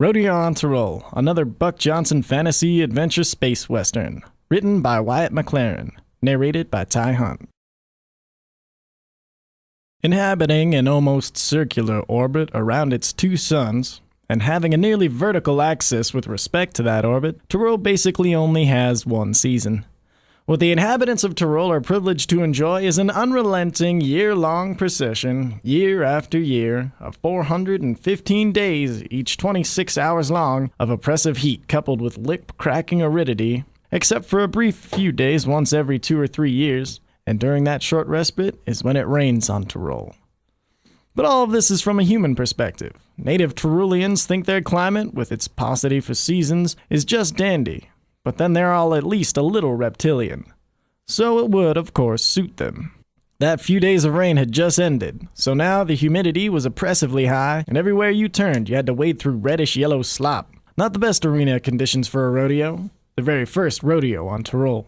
Rodeo on Terul, another Buck Johnson fantasy adventure space western. Written by Wyatt McLaren. Narrated by Ty Hunt. Inhabiting an almost circular orbit around its two suns, and having a nearly vertical axis with respect to that orbit, Terul basically only has one season. What the inhabitants of Terul are privileged to enjoy is an unrelenting year-long procession, year after year, of 415 days, each 26 hours long, of oppressive heat coupled with lip-cracking aridity, except for a brief few days once every 2 or 3 years, and during that short respite is when it rains on Terul. But all of this is from a human perspective. Native Terulians think their climate, with its paucity for seasons, is just dandy. But then they're all at least a little reptilian. So it would, of course, suit them. That few days of rain had just ended, so now the humidity was oppressively high, and everywhere you turned you had to wade through reddish-yellow slop. Not the best arena conditions for a rodeo. The very first rodeo on Terul.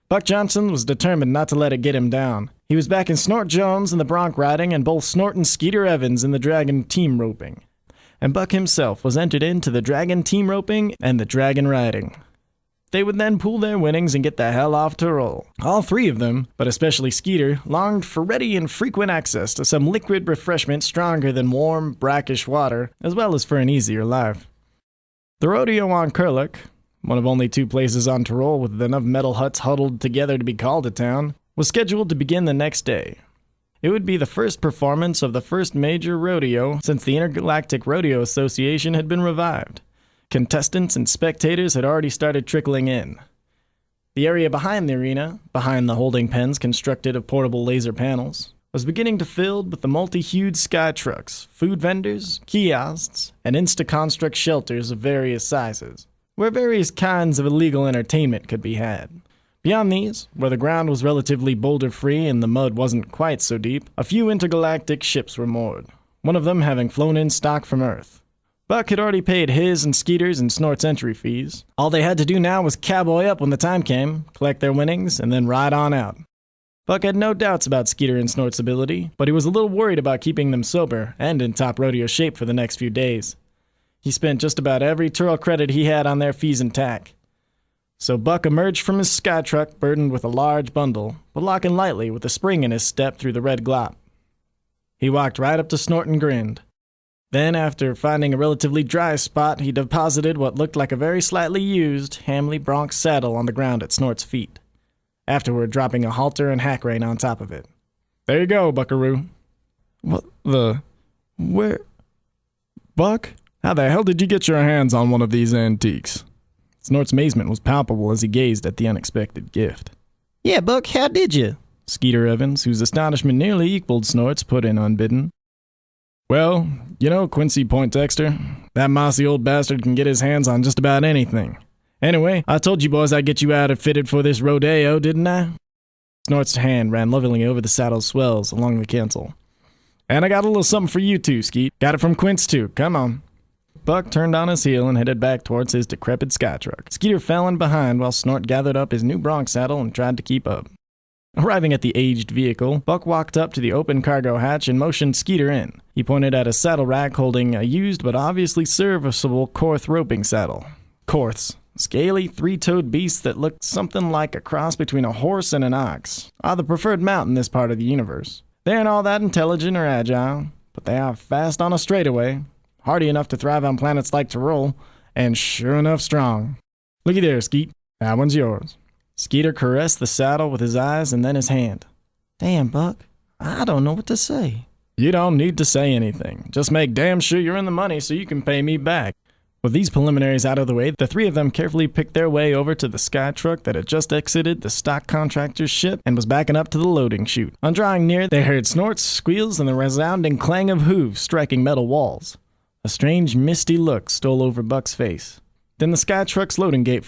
Buck Johnson was determined not to let it get him down. He was backing Snort Jones in the bronc riding and both Snort and Skeeter Evans in the dragon team roping. And Buck himself was entered into the dragon team roping and the dragon riding. They would then pool their winnings and get the hell off Terul. All three of them, but especially Skeeter, longed for ready and frequent access to some liquid refreshment stronger than warm, brackish water, as well as for an easier life. The rodeo on Kerluk, one of only 2 places on Terul with enough metal huts huddled together to be called a town, was scheduled to begin the next day. It would be the first performance of the first major rodeo since the Intergalactic Rodeo Association had been revived. Contestants and spectators had already started trickling in. The area behind the arena, behind the holding pens constructed of portable laser panels, was beginning to fill with the multi-hued sky trucks, food vendors, kiosks, and Insta-construct shelters of various sizes, where various kinds of illegal entertainment could be had. Beyond these, where the ground was relatively boulder-free and the mud wasn't quite so deep, a few intergalactic ships were moored, one of them having flown in stock from Earth. Buck had already paid his and Skeeter's and Snort's entry fees. All they had to do now was cowboy up when the time came, collect their winnings, and then ride on out. Buck had no doubts about Skeeter and Snort's ability, but he was a little worried about keeping them sober and in top rodeo shape for the next few days. He spent just about every Terul credit he had on their fees and tack. So Buck emerged from his sky truck burdened with a large bundle, but walking lightly with a spring in his step through the red glop. He walked right up to Snort and grinned. Then, after finding a relatively dry spot, he deposited what looked like a very slightly used Hamley bronc saddle on the ground at Snort's feet, afterward dropping a halter and hack rein on top of it. "There you go, buckaroo." "What the... where... Buck? How the hell did you get your hands on one of these antiques?" Snort's amazement was palpable as he gazed at the unexpected gift. "Yeah, Buck, how did you?" Skeeter Evans, whose astonishment nearly equaled Snort's, put in unbidden. "Well, you know Quincy Poindexter, that mossy old bastard can get his hands on just about anything. Anyway, I told you boys I'd get you outfitted for this rodeo, didn't I?" Snort's hand ran lovingly over the saddle's swells along the cancel. "And I got a little something for you too, Skeet. Got it from Quince too, come on." Buck turned on his heel and headed back towards his decrepit sky truck. Skeeter fell in behind while Snort gathered up his new bronc saddle and tried to keep up. Arriving at the aged vehicle, Buck walked up to the open cargo hatch and motioned Skeeter in. He pointed at a saddle rack holding a used but obviously serviceable korth roping saddle. Korths, scaly 3-toed beasts that looked something like a cross between a horse and an ox, are the preferred mount in this part of the universe. They aren't all that intelligent or agile, but they are fast on a straightaway, hardy enough to thrive on planets like Terul, and sure enough strong. "Looky there, Skeet. That one's yours." Skeeter caressed the saddle with his eyes and then his hand. "Damn, Buck, I don't know what to say." "You don't need to say anything. Just make damn sure you're in the money so you can pay me back." With these preliminaries out of the way, the three of them carefully picked their way over to the sky truck that had just exited the stock contractor's ship and was backing up to the loading chute. On drawing near, they heard snorts, squeals, and the resounding clang of hooves striking metal walls. A strange, misty look stole over Buck's face. Then the sky truck's loading gate fell